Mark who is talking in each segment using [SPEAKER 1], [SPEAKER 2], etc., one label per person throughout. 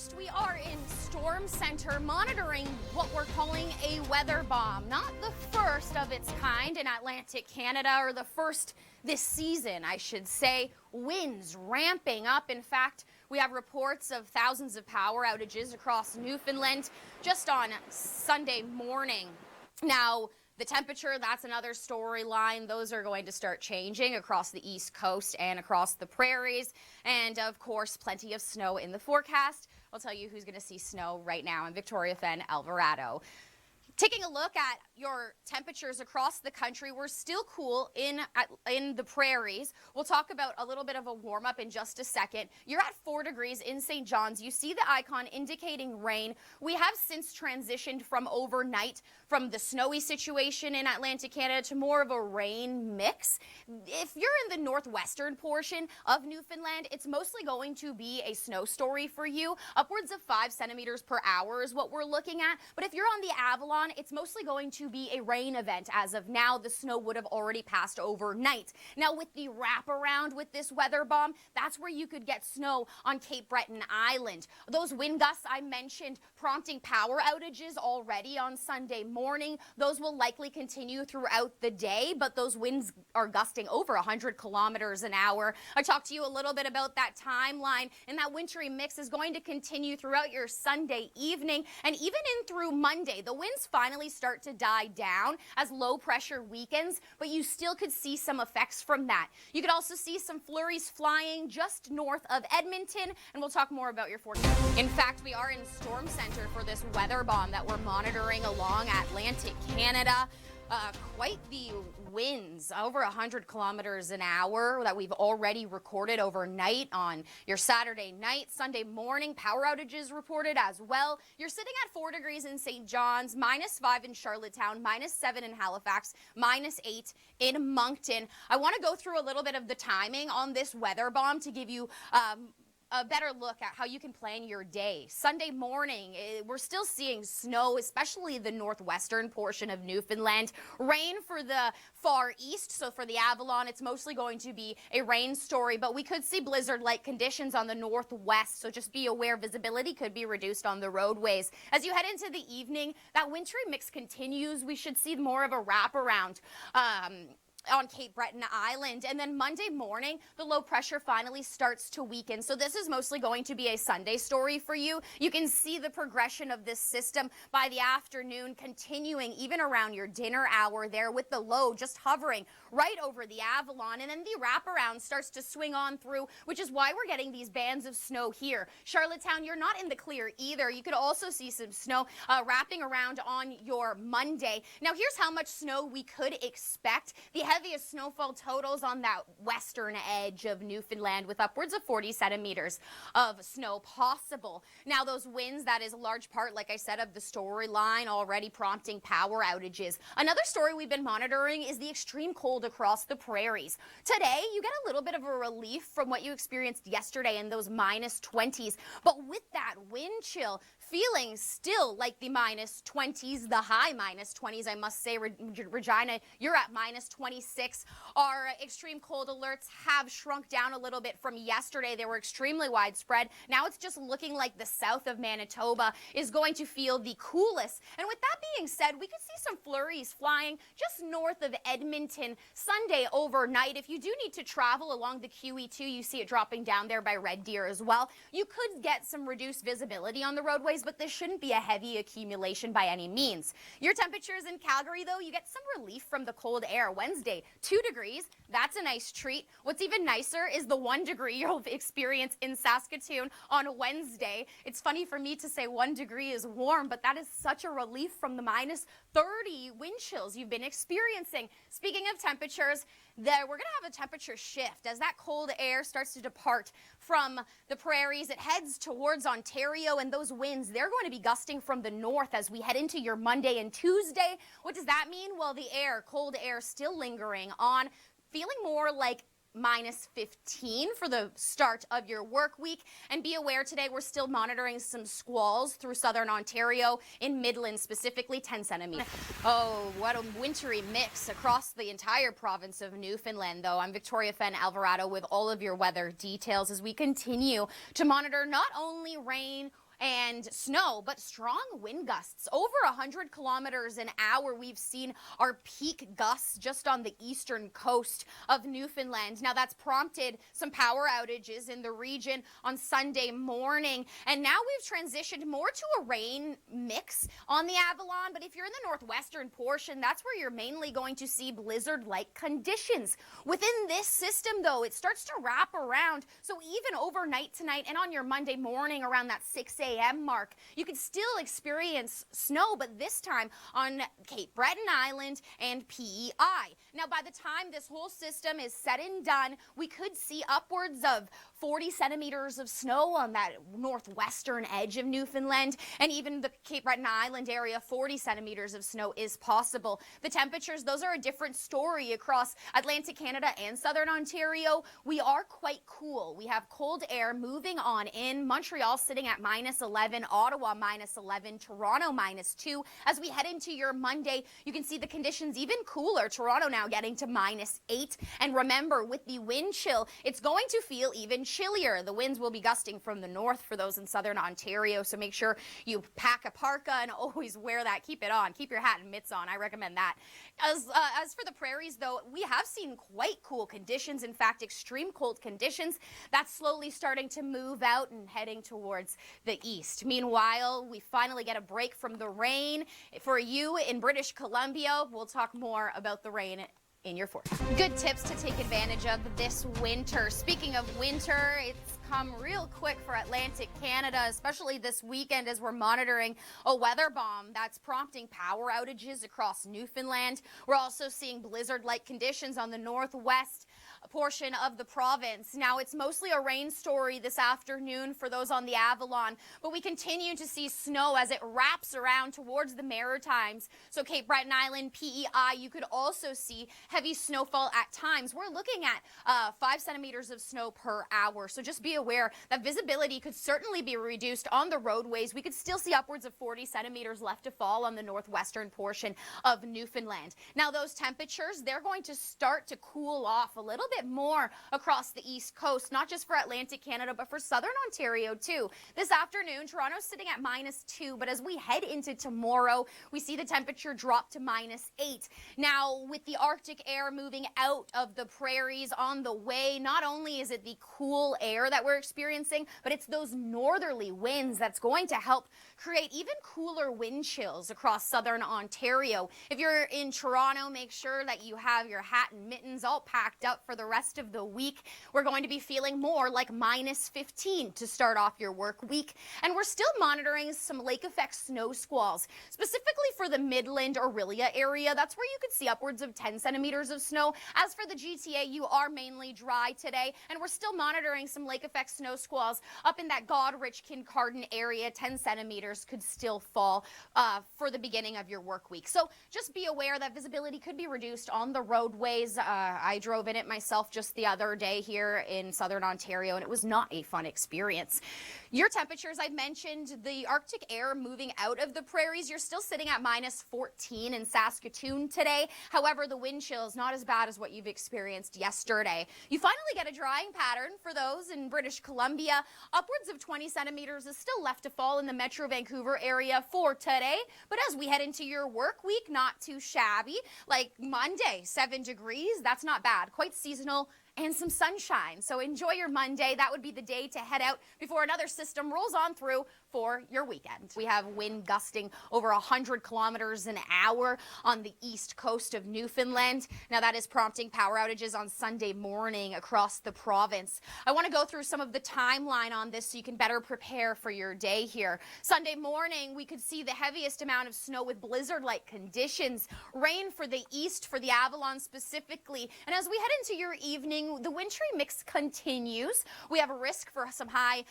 [SPEAKER 1] first, we are in Storm Center monitoring what we're calling a weather bomb. Not the first of its kind in Atlantic Canada, or the first this season, I should say. Winds ramping up. In fact, we have reports of thousands of power outages across Newfoundland just on Sunday morning. Now, the temperature, that's another storyline. Those are going to start changing across the East Coast and across the prairies. And of course, plenty of snow in the forecast. I'll tell you who's going to see snow right now in Victoria, Fenn, Alvarado. Taking a look at your temperatures across the country, we're still cool in the prairies. We'll talk about a little bit of a warm up in just a second. You're at 4 degrees in St. John's. You see the icon indicating rain. We have since transitioned from overnight from the snowy situation in Atlantic Canada to more of a rain mix. If you're in the northwestern portion of Newfoundland, it's mostly going to be a snow story for you. Upwards of 5 centimeters per hour is what we're looking at. But if you're on the Avalon, it's mostly going to be a rain event. As of now, the snow would have already passed overnight. Now, with the wraparound with this weather bomb, that's where you could get snow on Cape Breton Island. Those wind gusts I mentioned prompting power outages already on Sunday morning. Those will likely continue throughout the day, but those winds are gusting over 100 kilometers an hour. I talked to you a little bit about that timeline, and that wintry mix is going to continue throughout your Sunday evening and even in through Monday. The winds finally start to die down as low pressure weakens, but you still could see some effects from that. You could also see some flurries flying just north of Edmonton, and we'll talk more about your forecast. In fact, we are in Storm Center for this weather bomb that we're monitoring along Atlantic Canada. Quite the winds, over 100 kilometers an hour that we've already recorded overnight on your Saturday night. Sunday morning, power outages reported as well. You're sitting at 4 degrees in St. John's, -5 in Charlottetown, -7 in Halifax, -8 in Moncton. I want to go through a little bit of the timing on this weather bomb to give you a better look at how you can plan your day. Sunday morning, we're still seeing snow, especially the northwestern portion of Newfoundland. Rain for the far east, so for the Avalon, it's mostly going to be a rain story, but we could see blizzard-like conditions on the northwest, so just be aware visibility could be reduced on the roadways. As you head into the evening, that wintry mix continues. We should see more of a wraparound on Cape Breton Island. And then Monday morning, the low pressure finally starts to weaken. So this is mostly going to be a Sunday story for you. You can see the progression of this system by the afternoon continuing even around your dinner hour there, with the low just hovering right over the Avalon. And then the wraparound starts to swing on through, which is why we're getting these bands of snow here. Charlottetown, you're not in the clear either. You could also see some snow wrapping around on your Monday. Now, here's how much snow we could expect. The heaviest snowfall totals on that western edge of Newfoundland, with upwards of 40 centimeters of snow possible. Now, those winds, that is a large part, like I said, of the storyline already prompting power outages. Another story we've been monitoring is the extreme cold across the prairies. Today, you get a little bit of a relief from what you experienced yesterday in those -20s, but with that wind chill, feeling still like the -20s, the high -20s, I must say. Regina, you're at -26. Our extreme cold alerts have shrunk down a little bit from yesterday. They were extremely widespread. Now it's just looking like the south of Manitoba is going to feel the coolest. And with that being said, we could see some flurries flying just north of Edmonton Sunday overnight. If you do need to travel along the QE2, you see it dropping down there by Red Deer as well. You could get some reduced visibility on the roadways, but this shouldn't be a heavy accumulation by any means. Your temperatures in Calgary, though, you get some relief from the cold air. Wednesday, 2 degrees. That's a nice treat. What's even nicer is the 1 degree you'll experience in Saskatoon on Wednesday. It's funny for me to say 1 degree is warm, but that is such a relief from the -30 wind chills you've been experiencing. Speaking of temperatures, we're going to have a temperature shift as that cold air starts to depart from the prairies. It heads towards Ontario, and those winds, they're going to be gusting from the north as we head into your Monday and Tuesday. What does that mean? Well, the cold air still lingering on, feeling more like -15 for the start of your work week. And be aware today we're still monitoring some squalls through southern Ontario, in Midland specifically, 10 centimeters. Oh, what a wintry mix across the entire province of Newfoundland, though. I'm Victoria Fenn Alvarado with all of your weather details as we continue to monitor not only rain and snow, but strong wind gusts over 100 kilometers an hour. We've seen our peak gusts just on the eastern coast of Newfoundland. Now that's prompted some power outages in the region on Sunday morning, and now we've transitioned more to a rain mix on the Avalon. But if you're in the northwestern portion, that's where you're mainly going to see blizzard-like conditions. Within this system, though, it starts to wrap around, so even overnight tonight and on your Monday morning around that 6 a.m. mark, you can still experience snow, but this time on Cape Breton Island and PEI. Now, by the time this whole system is said and done, we could see upwards of 40 centimeters of snow on that northwestern edge of Newfoundland, and even the Cape Breton Island area, 40 centimeters of snow is possible. The temperatures, those are a different story across Atlantic Canada and southern Ontario. We are quite cool. We have cold air moving on in. Montreal sitting at -11, Ottawa -11, Toronto -2. As we head into your Monday, you can see the conditions even cooler. Toronto now getting to -8. And remember, with the wind chill, it's going to feel even chillier. The winds will be gusting from the north for those in southern Ontario, so make sure you pack a parka and always wear that. Keep it on. Keep your hat and mitts on. I recommend that. As for the prairies, though, we have seen quite cool conditions. In fact, extreme cold conditions. That's slowly starting to move out and heading towards the east. Meanwhile, we finally get a break from the rain. For you in British Columbia, we'll talk more about the rain in your forecast. Good tips to take advantage of this winter. Speaking of winter, it's come real quick for Atlantic Canada, especially this weekend as we're monitoring a weather bomb that's prompting power outages across Newfoundland. We're also seeing blizzard-like conditions on the northwest portion of the province. Now, it's mostly a rain story this afternoon for those on the Avalon, but we continue to see snow as it wraps around towards the Maritimes. So Cape Breton Island, PEI, you could also see heavy snowfall at times. We're looking at 5 centimeters of snow per hour. So just be aware that visibility could certainly be reduced on the roadways. We could still see upwards of 40 centimeters left to fall on the northwestern portion of Newfoundland. Now, those temperatures, they're going to start to cool off a little bit more across the east coast, not just for Atlantic Canada, but for southern Ontario too. This afternoon, Toronto's sitting at -2, but as we head into tomorrow, we see the temperature drop to -8. Now, with the Arctic air moving out of the prairies on the way, not only is it the cool air that we're experiencing, but it's those northerly winds that's going to help create even cooler wind chills across southern Ontario. If you're in Toronto, make sure that you have your hat and mittens all packed up for the rest of the week. We're going to be feeling more like -15 to start off your work week. And we're still monitoring some lake effect snow squalls, specifically for the Midland Orillia area. That's where you could see upwards of 10 centimeters of snow. As for the GTA, you are mainly dry today, and we're still monitoring some lake effect snow squalls up in that Goderich, Kincardine area. 10 centimeters could still fall for the beginning of your work week. So just be aware that visibility could be reduced on the roadways. I drove in it myself just the other day here in southern Ontario, and it was not a fun experience. Your temperatures, I've mentioned, the Arctic air moving out of the prairies. You're still sitting at -14 in Saskatoon today. However, the wind chill is not as bad as what you've experienced yesterday. You finally get a drying pattern for those in British Columbia. Upwards of 20 centimeters is still left to fall in the Metro Vancouver area for today. But as we head into your work week, not too shabby. Like Monday, 7 degrees. That's not bad. Quite seasonal and some sunshine. So enjoy your Monday. That would be the day to head out before another system rolls on through for your weekend. We have wind gusting over 100 kilometers an hour on the east coast of Newfoundland. Now that is prompting power outages on Sunday morning across the province. I want to go through some of the timeline on this so you can better prepare for your day here. Sunday morning, we could see the heaviest amount of snow with blizzard-like conditions. Rain for the east, for the Avalon specifically. And as we head into your evening, the wintry mix continues. We have a risk for some high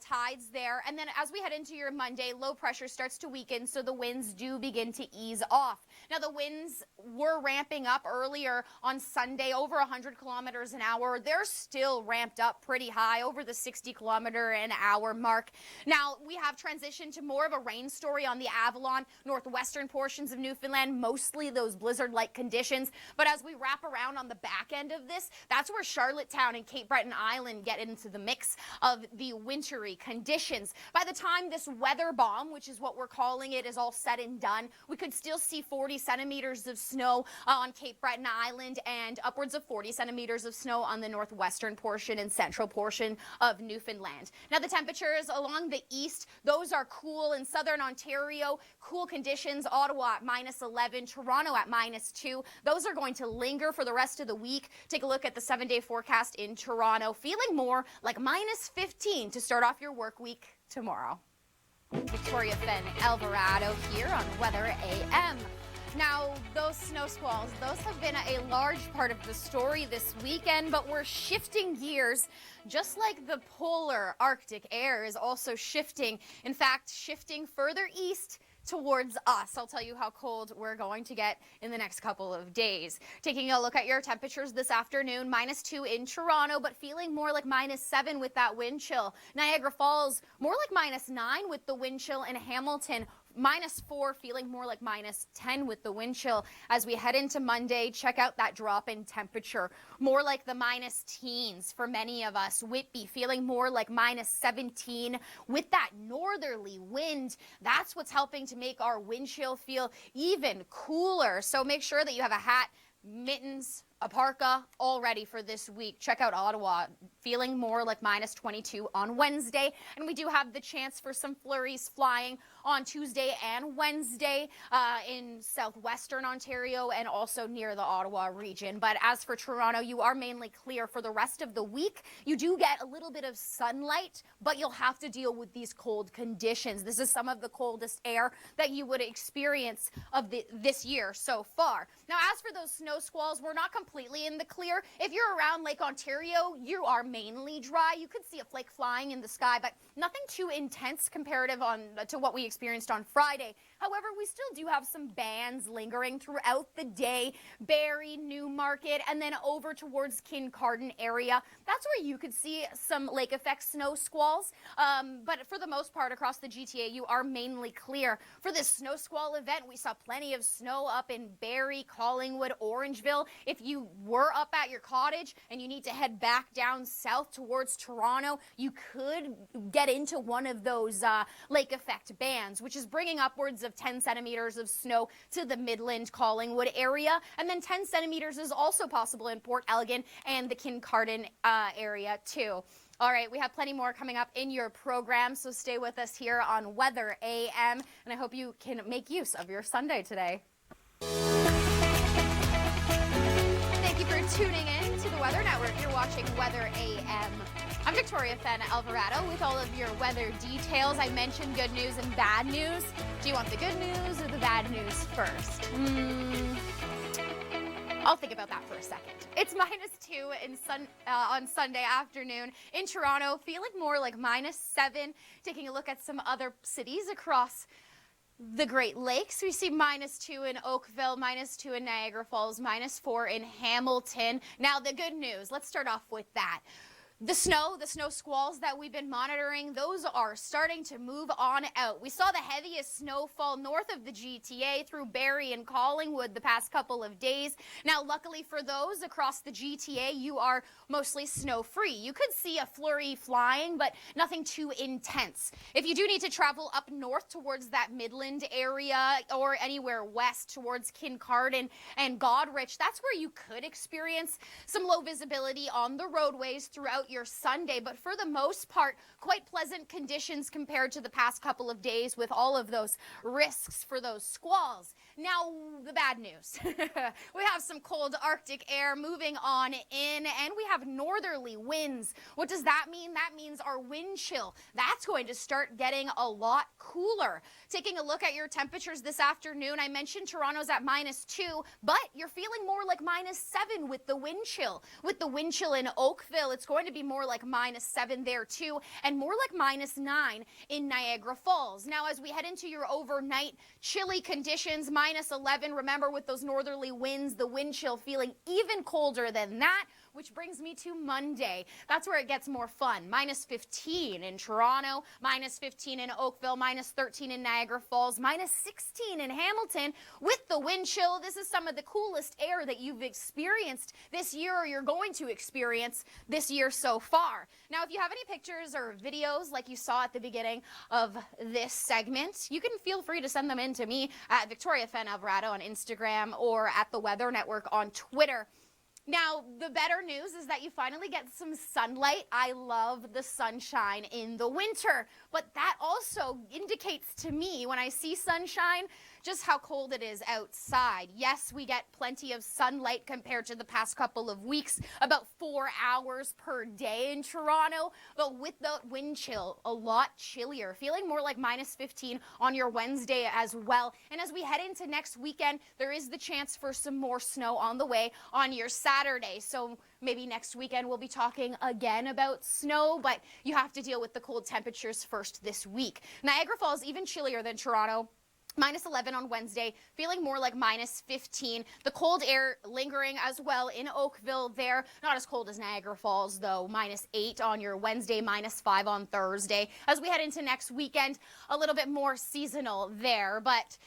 [SPEAKER 1] tides there. And then as we head into your Monday, low pressure starts to weaken, so the winds do begin to ease off. Now, the winds were ramping up earlier on Sunday, over 100 kilometers an hour. They're still ramped up pretty high, over the 60 kilometer an hour mark. Now, we have transitioned to more of a rain story on the Avalon, northwestern portions of Newfoundland, mostly those blizzard-like conditions. But as we wrap around on the back end of this, that's where Charlottetown and Cape Breton Island get into the mix of the winter wintry conditions. By the time this weather bomb, which is what we're calling it, is all said and done, we could still see 40 centimeters of snow on Cape Breton Island and upwards of 40 centimeters of snow on the northwestern portion and central portion of Newfoundland. Now, the temperatures along the east, those are cool. In southern Ontario, cool conditions. Ottawa at -11, Toronto at -2. Those are going to linger for the rest of the week. Take a look at the 7-day forecast in Toronto, feeling more like -15 to start off your work week tomorrow. Victoria, Fenn, Alvarado here on Weather AM. Now, those snow squalls, those have been a large part of the story this weekend, but we're shifting gears just like the polar Arctic air is also shifting. In fact, shifting further east towards us. I'll tell you how cold we're going to get in the next couple of days. Taking a look at your temperatures this afternoon, -2 in Toronto, but feeling more like -7 with that wind chill. Niagara Falls, more like -9 with the wind chill, and Hamilton, -4, feeling more like -10 with the wind chill. As we head into Monday, check out that drop in temperature. More like the -teens for many of us. Whitby feeling more like -17 with that northerly wind. That's what's helping to make our wind chill feel even cooler. So make sure that you have a hat, mittens, a parka, all ready for this week. Check out Ottawa, feeling more like -22 on Wednesday. And we do have the chance for some flurries flying on Tuesday and Wednesday in southwestern Ontario and also near the Ottawa region. But as for Toronto, you are mainly clear for the rest of the week. You do get a little bit of sunlight, but you'll have to deal with these cold conditions. This is some of the coldest air that you would experience of this year so far. Now, as for those snow squalls, we're not completely in the clear. If you're around Lake Ontario, you are mainly dry. You could see a flake flying in the sky, but nothing too intense comparative to what we experienced on Friday. However, we still do have some bands lingering throughout the day. Barrie, Newmarket, and then over towards Kincardine area. That's where you could see some lake effect snow squalls. But for the most part across the GTA, you are mainly clear. For this snow squall event, we saw plenty of snow up in Barrie, Collingwood, Orangeville. If you were up at your cottage and you need to head back down south towards Toronto, you could get into one of those lake effect bands, which is bringing upwards of 10 centimeters of snow to the Midland, Collingwood area. And then 10 centimeters is also possible in Port Elgin and the Kincardine area too. All right, we have plenty more coming up in your program, so stay with us here on Weather AM, and I hope you can make use of your Sunday today. Thank you for tuning in to the Weather Network. You're watching Weather AM. I'm Victoria, Fenn, Alvarado with all of your weather details. I mentioned good news and bad news. Do you want the good news or the bad news first? I'll think about that for a second. It's -2 on Sunday afternoon in Toronto, feeling more like -7. Taking a look at some other cities across the Great Lakes, we see -2 in Oakville, -2 in Niagara Falls, -4 in Hamilton. Now, the good news, let's start off with that. The snow squalls that we've been monitoring, those are starting to move on out. We saw the heaviest snowfall north of the GTA through Barrie and Collingwood the past couple of days. Now, luckily for those across the GTA, you are mostly snow-free. You could see a flurry flying, but nothing too intense. If you do need to travel up north towards that Midland area or anywhere west towards Kincardine and Goderich, that's where you could experience some low visibility on the roadways throughout your Sunday, but for the most part, quite pleasant conditions compared to the past couple of days with all of those risks for those squalls. Now, the bad news. We have some cold Arctic air moving on in, and we have northerly winds. What does that mean? That means our wind chill, that's going to start getting a lot cooler. Taking a look at your temperatures this afternoon, I mentioned Toronto's at -2, but you're feeling more like -7 with the wind chill. With the wind chill in Oakville, it's going to be more like -7 there too, and more like -9 in Niagara Falls. Now, as we head into your overnight chilly conditions, -11, remember with those northerly winds, the wind chill feeling even colder than that. which brings me to Monday. That's where it gets more fun. Minus 15 in Toronto, minus 15 in Oakville, minus 13 in Niagara Falls, minus 16 in Hamilton. With the wind chill, this is some of the coolest air that you've experienced this year or you're going to experience this year so far. Now, if you have any pictures or videos like you saw at the beginning of this segment, you can feel free to send them in to me at Victoria Fenn Alvarado on Instagram or at the Weather Network on Twitter. Now, the better news is that you finally get some sunlight. I love the sunshine in the winter, but that also indicates to me when I see sunshine just how cold it is outside. Yes, we get plenty of sunlight compared to the past couple of weeks, about 4 hours per day in Toronto, but with the wind chill, a lot chillier, feeling more like minus 15 on your Wednesday as well. And as we head into next weekend, there is the chance for some more snow on the way on your Saturday. So maybe next weekend we'll be talking again about snow, but you have to deal with the cold temperatures first this week. Niagara Falls even chillier than Toronto. Minus 11 on Wednesday, feeling more like minus 15. The cold air lingering as well in Oakville there. Not as cold as Niagara Falls, though. Minus 8 on your Wednesday, minus 5 on Thursday. As we head into next weekend, a little bit more seasonal there, but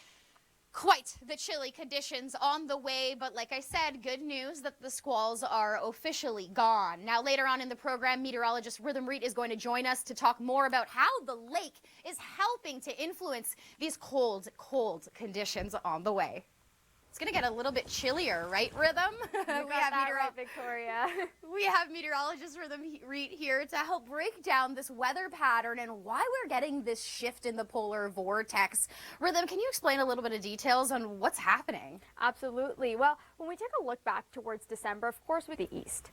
[SPEAKER 1] quite the chilly conditions on the way, but like I said, good news that the squalls are officially gone. Now, later on in the program, meteorologist Rhythm Reed is going to join us to talk more about how the lake is helping to influence these cold conditions on the way. It's going to get a little bit chillier, right, Rhythm?
[SPEAKER 2] You got that right, Victoria.
[SPEAKER 1] We have meteorologist Rhythm Reed here to help break down this weather pattern and why we're getting this shift in the polar vortex. Rhythm, can you explain a little bit of details on what's happening?
[SPEAKER 2] Absolutely. Well, when we take a look back towards December, of course, with the east.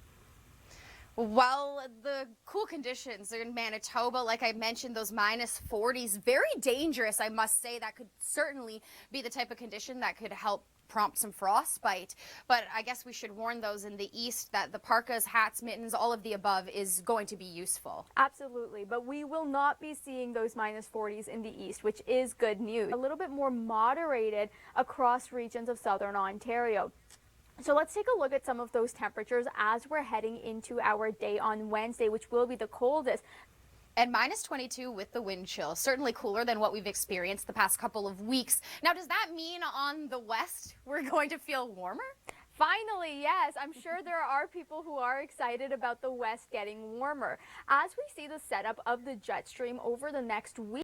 [SPEAKER 1] Well, the cool conditions in Manitoba, like I mentioned, those minus 40s, very dangerous, I must say. That could certainly be the type of condition that could help prompt some frostbite. But I guess we should warn those in the east that the parkas, hats, mittens, all of the above is going to be useful.
[SPEAKER 2] Absolutely, but we will not be seeing those minus 40s in the east, which is good news. A little bit more moderated across regions of southern Ontario. So let's take a look at some of those temperatures as we're heading into our day on Wednesday, which will be the coldest.
[SPEAKER 1] And minus 22 with the wind chill, certainly cooler than what we've experienced the past couple of weeks. Now, does that mean on the west we're going to feel warmer?
[SPEAKER 2] Finally, yes. I'm sure there are people who are excited about the west getting warmer. As we see the setup of the jet stream over the next week,